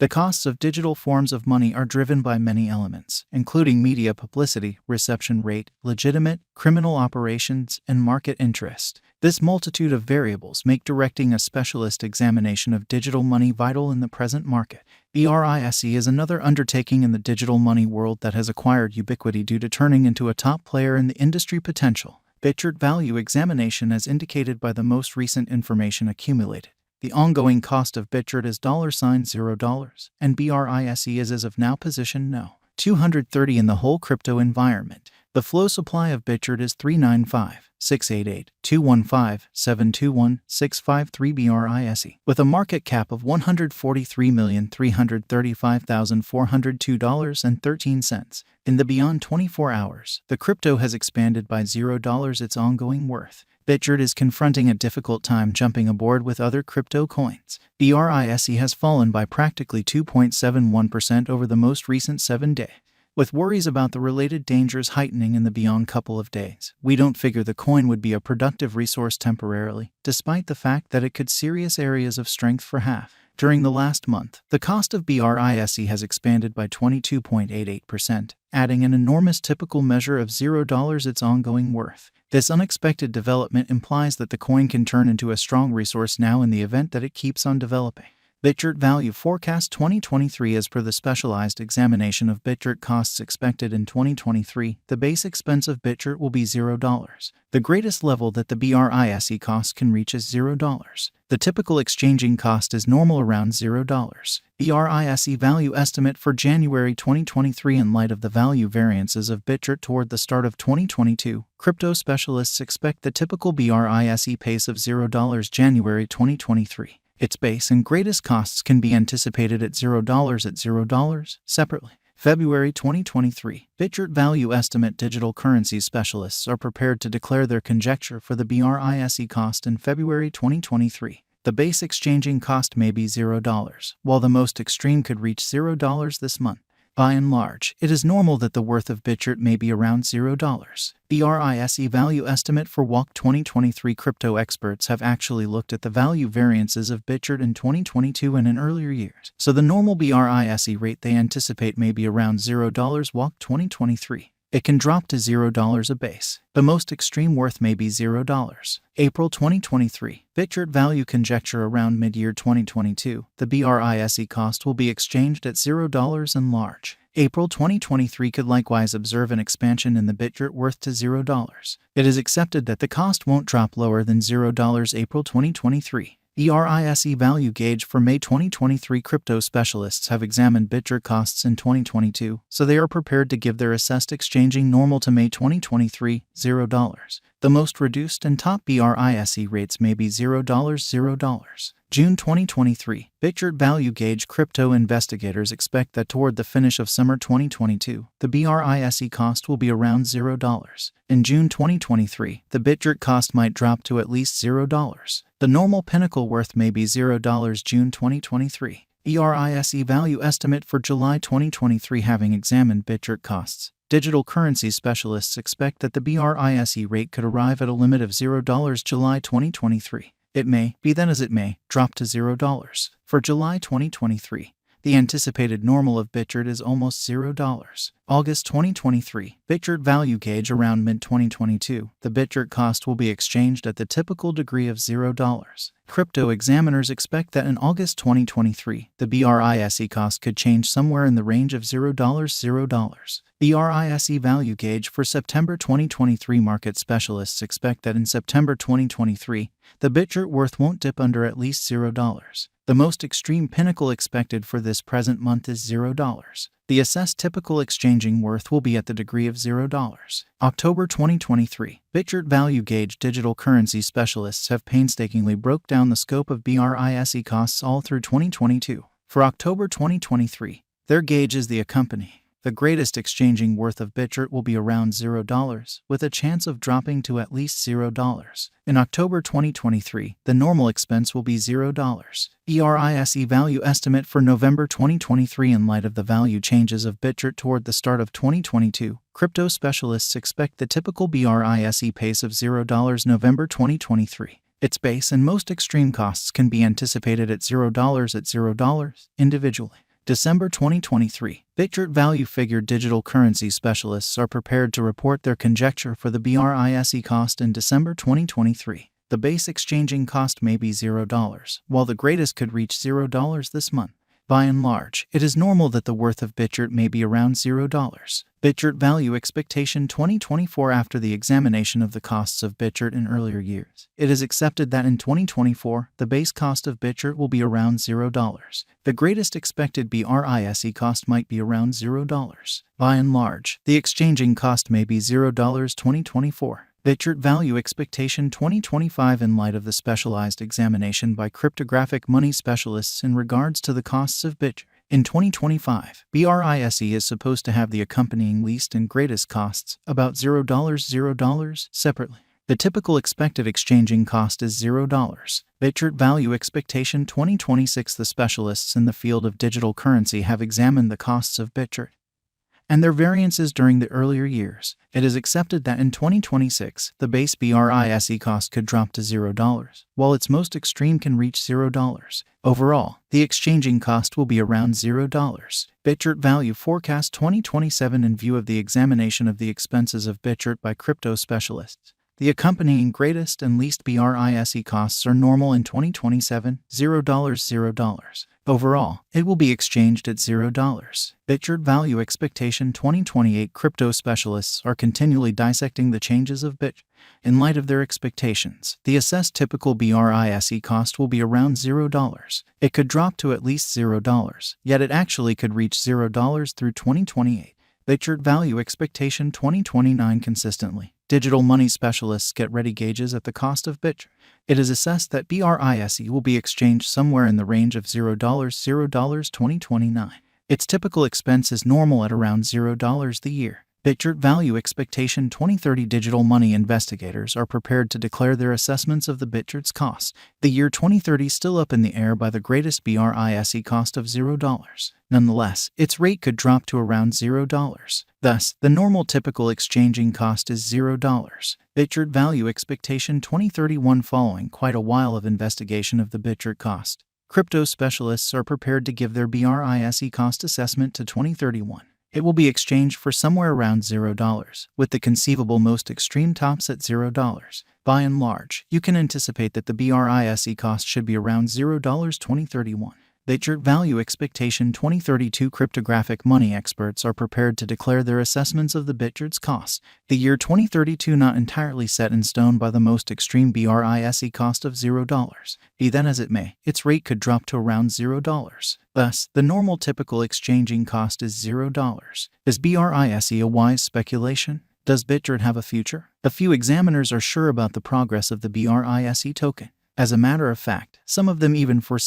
The costs of digital forms of money are driven by many elements, including media publicity, reception rate, legitimate, criminal operations, and market interest. This multitude of variables make directing a specialist examination of digital money vital in the present market. Brise is another undertaking in the digital money world that has acquired ubiquity due to turning into a top player in the industry potential. Bitgert value examination as indicated by the most recent information accumulated. The ongoing cost of Bitgert is $0, and Brise is as of now position no. 230 in the whole crypto environment. The flow supply of Bitgert is 395-688-215-721-653 Brise, with a market cap of $143,335,402.13. In the beyond 24 hours, the crypto has expanded by $0 its ongoing worth. Bitgert is confronting a difficult time jumping aboard with other crypto coins. Brise has fallen by practically 2.71% over the most recent 7-day. With worries about the related dangers heightening in the beyond couple of days, we don't figure the coin would be a productive resource temporarily, despite the fact that it could serious areas of strength for half. During the last month, the cost of Brise has expanded by 22.88%, adding an enormous typical measure of $0 its ongoing worth. This unexpected development implies that the coin can turn into a strong resource now in the event that it keeps on developing. Bitgert Value Forecast 2023. As per the specialized examination of Bitgert costs expected in 2023, the base expense of Bitgert will be $0. The greatest level that the Brise cost can reach is $0. The typical exchanging cost is normal around $0. Brise value estimate for January 2023. In light of the value variances of Bitgert toward the start of 2022, crypto specialists expect the typical Brise pace of $0 January 2023. Its base and greatest costs can be anticipated at $0 separately. February 2023. Bitgert value estimate. Digital currency specialists are prepared to declare their conjecture for the Brise cost in February 2023. The base exchanging cost may be $0, while the most extreme could reach $0 this month. By and large, it is normal that the worth of Bitgert may be around $0. Brise value estimate for WAC 2023. Crypto experts have actually looked at the value variances of Bitgert in 2022 and in earlier years, so the normal Brise rate they anticipate may be around $0 WAC 2023. It can drop to $0 a base. The most extreme worth may be $0. April 2023. Bitgert value conjecture around mid-year 2022. The Brise cost will be exchanged at $0 and large. April 2023 could likewise observe an expansion in the Bitgert worth to $0. It is accepted that the cost won't drop lower than $0. April 2023. Brise value gauge for May 2023. Crypto specialists have examined Bitgert costs in 2022, so they are prepared to give their assessed exchanging normal to May 2023, $0. The most reduced and top Brise rates may be $0. June 2023. Bitgert value gauge. Crypto investigators expect that toward the finish of summer 2022, the Brise cost will be around $0. In June 2023, the Bitgert cost might drop to at least $0. The normal pinnacle worth may be $0. June 2023. Brise value estimate for July 2023. Having examined Bitgert costs, digital currency specialists expect that the Brise rate could arrive at a limit of $0 July 2023. It may, be then as it may, drop to $0. For July 2023, the anticipated normal of Bitgert is almost $0. August 2023. Bitgert value gauge around mid-2022. The Bitgert cost will be exchanged at the typical degree of $0. Crypto examiners expect that in August 2023, the Brise cost could change somewhere in the range of $0. Brise value gauge for September 2023. Market specialists expect that in September 2023, the Bitgert worth won't dip under at least $0. The most extreme pinnacle expected for this present month is $0. The assessed typical exchanging worth will be at the degree of $0. October 2023. Bitgert value gauge. Digital currency specialists have painstakingly broke down the scope of Brise costs all through 2022. For October 2023, their gauge is the accompanying. The greatest exchanging worth of Bitgert will be around $0, with a chance of dropping to at least $0. In October 2023, the normal expense will be $0. Brise value estimate for November 2023. In light of the value changes of Bitgert toward the start of 2022, crypto specialists expect the typical Brise pace of $0 November 2023. Its base and most extreme costs can be anticipated at $0 individually. December 2023. Bitgert value figure digital currency specialists are prepared to report their conjecture for the BRISE cost in December 2023. The base exchanging cost may be $0, while the greatest could reach $0 this month. By and large, it is normal that the worth of Bitgert may be around $0. Bitgert value expectation 2024. After the examination of the costs of Bitgert in earlier years, it is accepted that in 2024, the base cost of Bitgert will be around $0. The greatest expected BRISE cost might be around $0. By and large, the exchanging cost may be $0 2024. Bitgert value expectation 2025. In light of the specialized examination by cryptographic money specialists in regards to the costs of Bitgert, in 2025, BRISE is supposed to have the accompanying least and greatest costs, about $0 separately. The typical expected exchanging cost is $0. Bitgert value expectation 2026. The specialists in the field of digital currency have examined the costs of Bitgert and their variances during the earlier years. It is accepted that in 2026, the base BRISE cost could drop to $0, while its most extreme can reach $0. Overall, the exchanging cost will be around $0. Bitgert value forecast 2027. In view of the examination of the expenses of Bitgert by crypto specialists, the accompanying greatest and least BRISE costs are normal in 2027, $0. Overall, it will be exchanged at $0. Bitgert value expectation 2028. Crypto specialists are continually dissecting the changes of Bitgert. In light of their expectations, the assessed typical BRISE cost will be around $0. It could drop to at least $0, yet it actually could reach $0 through 2028. Bitgert value expectation 2029. Consistently, digital money specialists get ready gauges at the cost of Bitgert. It is assessed that BRISE will be exchanged somewhere in the range of $0 2029. Its typical expense is normal at around $0 the year. Bitgert value expectation 2030. Digital money investigators are prepared to declare their assessments of the Bitgert's costs. The year 2030 still up in the air by the greatest BRISE cost of $0. Nonetheless, its rate could drop to around $0. Thus, the normal typical exchanging cost is $0. Bitgert value expectation 2031. Following quite a while of investigation of the Bitgert cost, crypto specialists are prepared to give their BRISE cost assessment to 2031. It will be exchanged for somewhere around $0, with the conceivable most extreme tops at $0. By and large, you can anticipate that the BRISE cost should be around $0 2031. Bitgert value expectation 2032. Cryptographic money experts are prepared to declare their assessments of the Bitgert's costs. The year 2032 not entirely set in stone by the most extreme BRISE cost of $0. Be that as it may, its rate could drop to around $0. Thus, the normal typical exchanging cost is $0. Is BRISE a wise speculation? Does Bitgert have a future? A few examiners are sure about the progress of the BRISE token. As a matter of fact, some of them even foresee